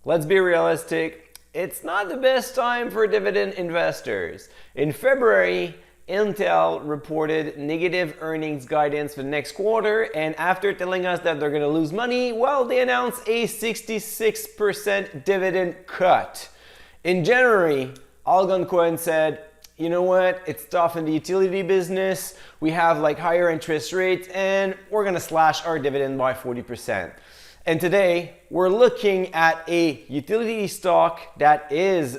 Let's be realistic. It's not the best time for dividend investors. In February, Intel reported negative earnings guidance for the next quarter, and after telling us that they're going to lose money, well, they announced a 66% dividend cut. In January, Algonquin said, you know what, it's tough in the utility business, we have like higher interest rates, and we're going to slash our dividend by 40%. And today, we're looking at a utility stock that is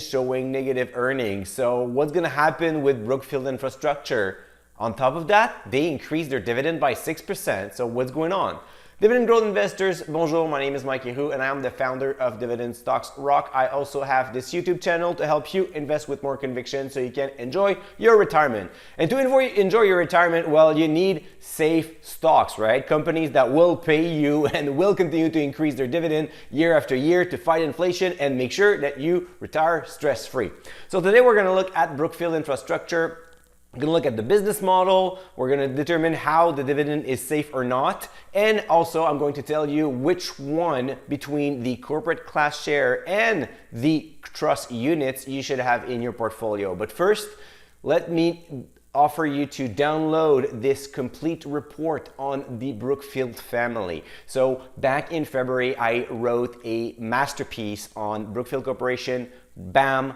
showing negative earnings. So what's going to happen with Brookfield Infrastructure? On top of that, they increased their dividend by 6%. So what's going on? Dividend growth investors, bonjour, my name is Mike Yehoo and I'm the founder of Dividend Stocks Rock. I also have this YouTube channel to help you invest with more conviction so you can enjoy your retirement. And to enjoy your retirement, well, you need safe stocks, right? Companies that will pay you and will continue to increase their dividend year after year to fight inflation and make sure that you retire stress-free. So today we're going to look at Brookfield Infrastructure. We're going to look at the business model, we're going to determine how the dividend is safe or not, and also I'm going to tell you which one between the corporate class share and the trust units you should have in your portfolio. But first, let me offer you to download this complete report on the Brookfield family. So back in February, I wrote a masterpiece on Brookfield Corporation, BAM,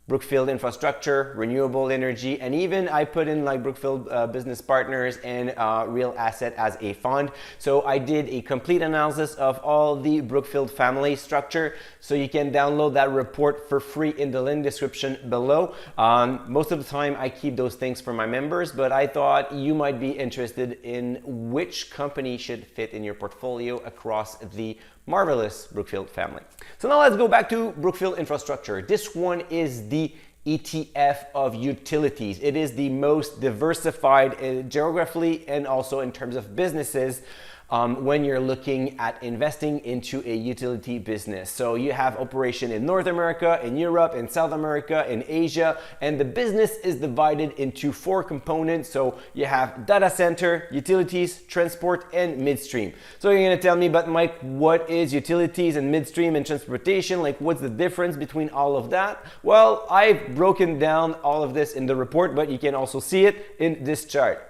Brookfield Infrastructure, renewable energy, and even I put in like Brookfield Business Partners and real asset as a fund. So I did a complete analysis of all the Brookfield family structure. So you can download that report for free in the link description below. Most of the time I keep those things for my members, but I thought you might be interested in which company should fit in your portfolio across the marvelous Brookfield family. So now let's go back to Brookfield Infrastructure. This one is the ETF of utilities. It is the most diversified geographically and also in terms of businesses when you're looking at investing into a utility business. So you have operation in North America, in Europe, in South America, in Asia, and the business is divided into 4 components. So you have data center, utilities, transport, and midstream. So you're gonna tell me, but Mike, what is utilities and midstream and transportation? Like what's the difference between all of that? Well, I've broken down all of this in the report, but you can also see it in this chart.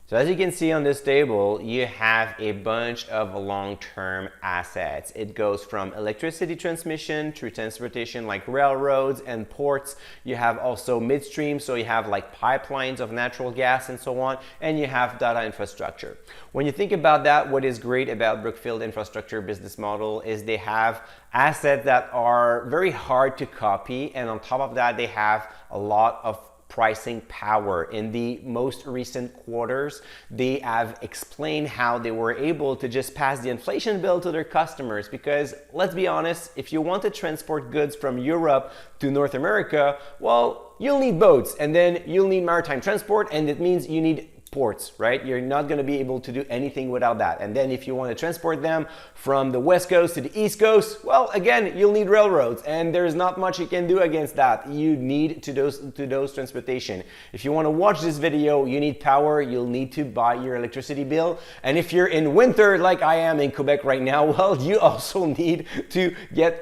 So as you can see on this table, you have a bunch of long-term assets. It goes from electricity transmission through transportation like railroads and ports. You have also midstream, so you have like pipelines of natural gas and so on, and you have data infrastructure. When you think about that, what is great about Brookfield Infrastructure business model is they have assets that are very hard to copy, and on top of that, they have a lot of pricing power. In the most recent quarters, they have explained how they were able to just pass the inflation bill to their customers because let's be honest, if you want to transport goods from Europe to North America, well, you'll need boats and then you'll need maritime transport, and it means you need ports, right? You're not going to be able to do anything without that. And then if you want to transport them from the West Coast to the East Coast, well, again, you'll need railroads, and there's not much you can do against that. You need to those transportation. If you want to watch this video, you need power, you'll need to buy your electricity bill. And if you're in winter, like I am in Quebec right now, well, you also need to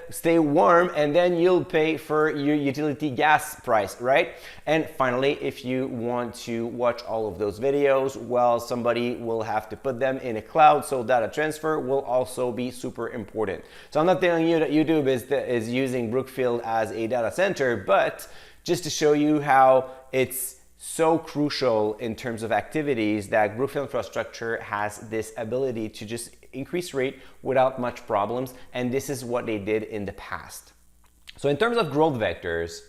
stay warm, and then you'll pay for your utility gas price, right? And finally, if you want to watch all of those videos, well, somebody will have to put them in a cloud, so data transfer will also be super important. So I'm not telling you that YouTube is using Brookfield as a data center, but just to show you how it's so crucial in terms of activities that Brookfield Infrastructure has this ability to just increase rate without much problems, and this is what they did in the past. So in terms of growth vectors,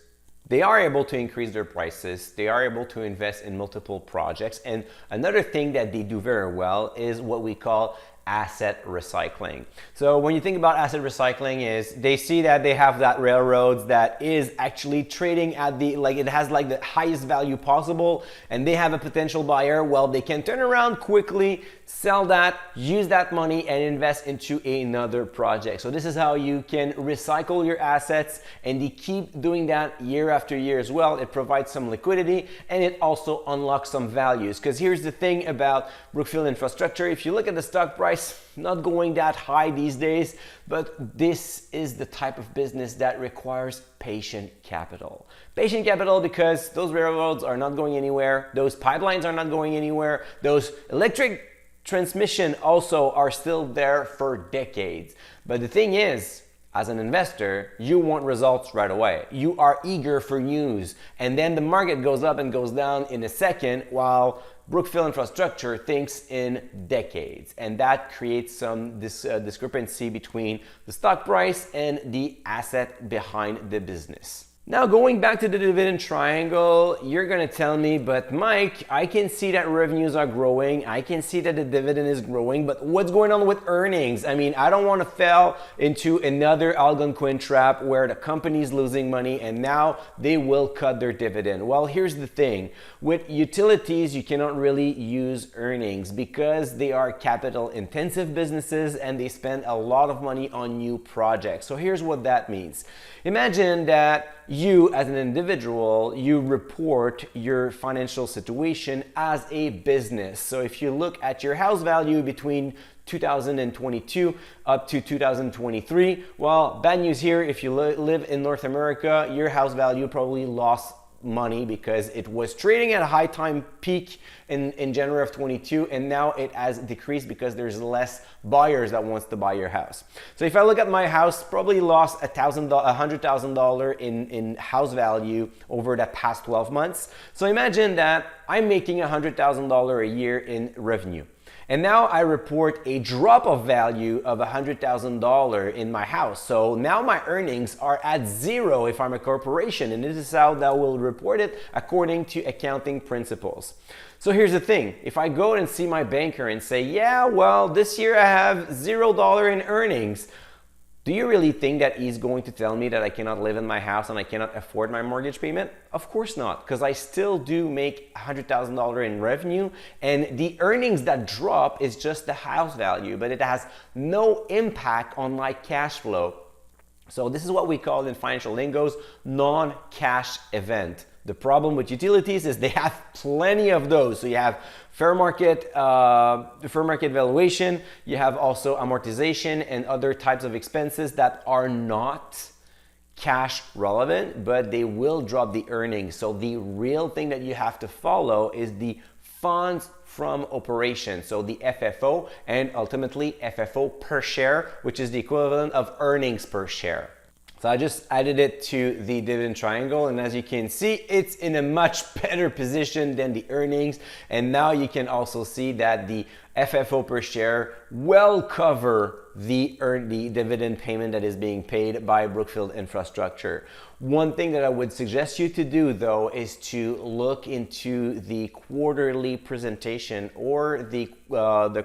they are able to increase their prices, they are able to invest in multiple projects, and another thing that they do very well is what we call asset recycling. So when you think about asset recycling is they see that they have that railroads that is actually trading at the, like it has like the highest value possible, and they have a potential buyer. Well, they can turn around quickly, sell that, use that money and invest into another project. So this is how you can recycle your assets, and they keep doing that year after year as well. It provides some liquidity and it also unlocks some values, because here's the thing about Brookfield Infrastructure. If you look at the stock price price not going that high these days, but this is the type of business that requires patient capital. Patient capital because those railroads are not going anywhere, those pipelines are not going anywhere, those electric transmission also are still there for decades. But the thing is, as an investor, you want results right away. You are eager for news. And then the market goes up and goes down in a second, while Brookfield Infrastructure thinks in decades. And that creates some discrepancy between the stock price and the asset behind the business. Now, going back to the dividend triangle, you're gonna tell me, but Mike, I can see that revenues are growing, I can see that the dividend is growing, but what's going on with earnings? I mean, I don't want to fall into another Algonquin trap where the company's losing money and now they will cut their dividend. Well, here's the thing. With utilities, you cannot really use earnings because they are capital intensive businesses and they spend a lot of money on new projects. So here's what that means. Imagine that you as an individual, you report your financial situation as a business. So if you look at your house value between 2022 up to 2023, well, bad news here, if you live in North America, your house value probably lost money because it was trading at a high time peak in January of 22, and now it has decreased because there's less buyers that wants to buy your house. So if I look at my house, probably lost $100,000 in house value over the past 12 months. So imagine that I'm making $100,000 a year in revenue. And now I report a drop of value of $100,000 in my house. So now my earnings are at zero if I'm a corporation, and this is how that will report it according to accounting principles. So here's the thing. If I go and see my banker and say, yeah, well, this year I have $0 in earnings, do you really think that he's going to tell me that I cannot live in my house and I cannot afford my mortgage payment? Of course not, because I still do make $100,000 in revenue, and the earnings that drop is just the house value, but it has no impact on my cash flow. So this is what we call in financial lingos non-cash event. The problem with utilities is they have plenty of those. So you have fair market valuation, you have also amortization and other types of expenses that are not cash relevant, but they will drop the earnings. So the real thing that you have to follow is the funds from operations, so the FFO, and ultimately FFO per share, which is the equivalent of earnings per share. So I just added it to the dividend triangle, and as you can see, it's in a much better position than the earnings. And now you can also see that the FFO per share will cover the dividend payment that is being paid by Brookfield Infrastructure. One thing that I would suggest you to do, though, is to look into the quarterly presentation or the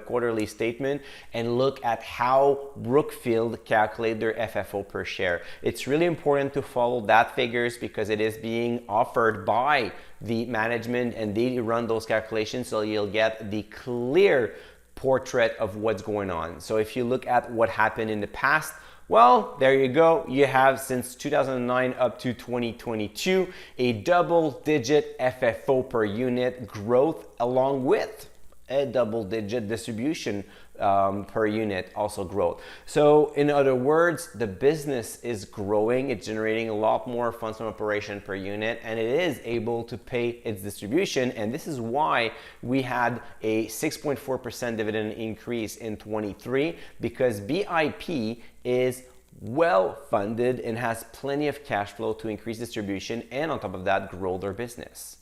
quarterly statement and look at how Brookfield calculate their FFO per share. It's really important to follow that figures because it is being offered by the management and they run those calculations, so you'll get the clear portrait of what's going on. So if you look at what happened in the past, well, there you go. You have since 2009 up to 2022 a double-digit FFO per unit growth along with a double-digit distribution per unit also growth. So in other words, the business is growing, it's generating a lot more funds from operation per unit, and it is able to pay its distribution. And this is why we had a 6.4% dividend increase in 23, because BIP is well funded and has plenty of cash flow to increase distribution and on top of that grow their business.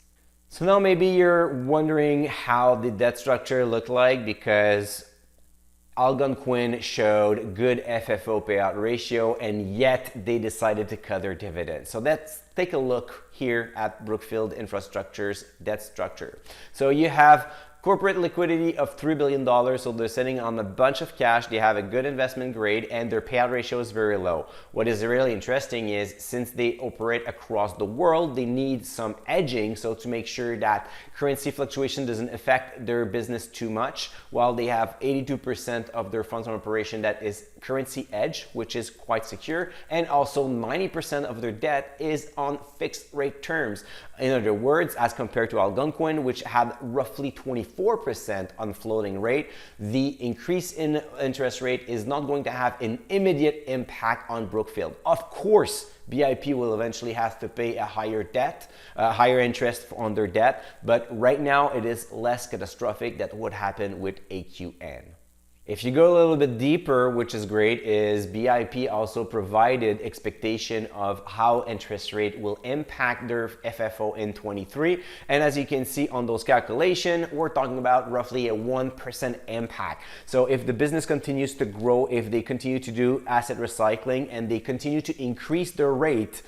So now maybe you're wondering how the debt structure looked like, because Algonquin showed good FFO payout ratio and yet they decided to cut their dividend. So let's take a look here at Brookfield Infrastructure's debt structure. So you have corporate liquidity of $3 billion, so they're sitting on a bunch of cash, they have a good investment grade, and their payout ratio is very low. What is really interesting is, since they operate across the world, they need some hedging, so to make sure that currency fluctuation doesn't affect their business too much, while they have 82% of their funds from operation that is currency hedge, which is quite secure, and also 90% of their debt is on fixed rate terms. In other words, as compared to Algonquin, which had roughly 25% 2.4% on floating rate, the increase in interest rate is not going to have an immediate impact on Brookfield. Of course, BIP will eventually have to pay a higher interest on their debt, but right now it is less catastrophic than what happened with AQN. If you go a little bit deeper, which is great, is BIP also provided expectation of how interest rate will impact their FFO in 23. And as you can see on those calculations, we're talking about roughly a 1% impact. So if the business continues to grow, if they continue to do asset recycling and they continue to increase their rate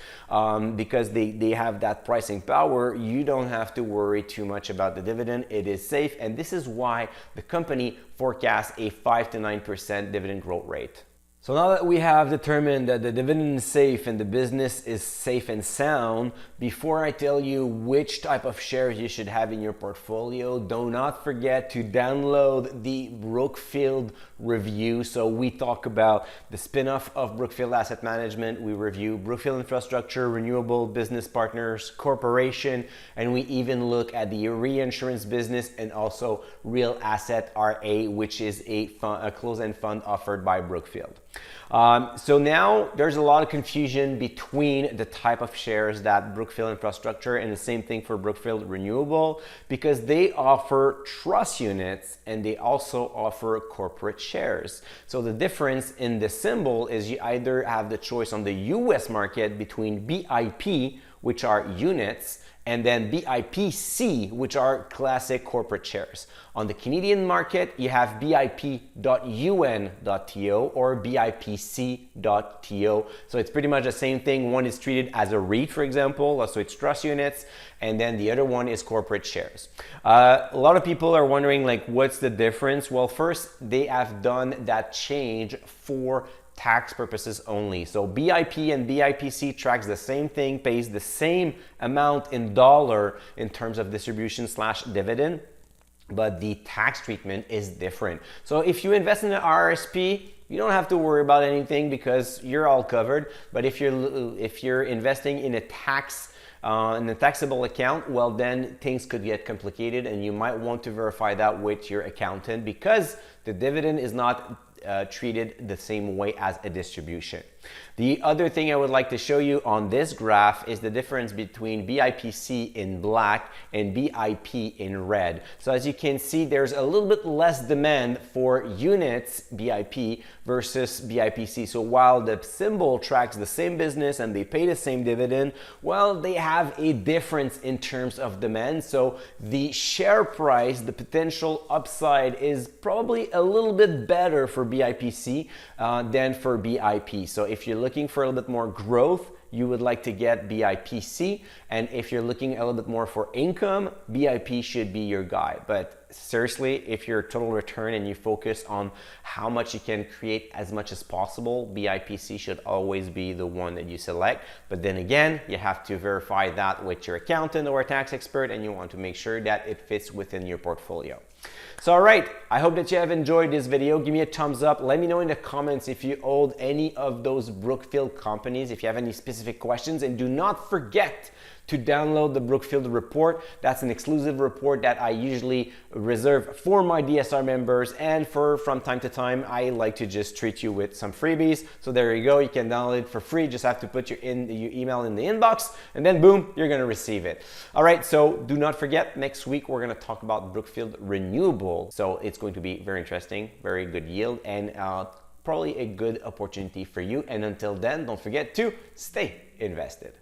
because they have that pricing power, you don't have to worry too much about the dividend. It is safe. And this is why the company forecasts a 5 to 9% dividend growth rate. So now that we have determined that the dividend is safe and the business is safe and sound, before I tell you which type of shares you should have in your portfolio, do not forget to download the Brookfield review. So we talk about the spin-off of Brookfield Asset Management, we review Brookfield Infrastructure, Renewable Business Partners Corporation, and we even look at the reinsurance business and also Real Asset RA, which is a closed-end fund offered by Brookfield. So now there's a lot of confusion between the type of shares that Brookfield Infrastructure and the same thing for Brookfield Renewable, because they offer trust units and they also offer corporate shares. So the difference in the symbol is you either have the choice on the US market between BIP, which are units, and then BIPC, which are classic corporate shares. On the Canadian market, you have BIP.un.to or BIPC.to. So it's pretty much the same thing. One is treated as a REIT, for example, so it's trust units, and then the other one is corporate shares. A lot of people are wondering, like, what's the difference? Well, first, they have done that change for tax purposes only. So BIP and BIPC tracks the same thing, pays the same amount in dollar in terms of distribution / dividend, but the tax treatment is different. So if you invest in an RRSP, you don't have to worry about anything because you're all covered. But if you're investing in a taxable account, well, then things could get complicated and you might want to verify that with your accountant because the dividend is not treated the same way as a distribution. The other thing I would like to show you on this graph is the difference between BIPC in black and BIP in red. So as you can see, there's a little bit less demand for units BIP versus BIPC. So while the symbol tracks the same business and they pay the same dividend, well, they have a difference in terms of demand. So the share price, the potential upside is probably a little bit better for BIP than for BIP. So if you're looking for a little bit more growth, you would like to get BIPC. And if you're looking a little bit more for income, BIP should be your guy. But seriously, if you're total return and you focus on how much you can create as much as possible, BIPC should always be the one that you select. But then again, you have to verify that with your accountant or a tax expert, and you want to make sure that it fits within your portfolio. So all right, I hope that you have enjoyed this video. Give me a thumbs up. Let me know in the comments if you own any of those Brookfield companies, if you have any specific questions, and do not forget to download the Brookfield report. That's an exclusive report that I usually reserve for my DSR members, and from time to time, I like to just treat you with some freebies. So there you go, you can download it for free. Just have to put your email in the inbox, and then boom, you're gonna receive it. All right, so do not forget, next week we're gonna talk about Brookfield Renewable. So it's going to be very interesting, very good yield, and probably a good opportunity for you. And until then, don't forget to stay invested.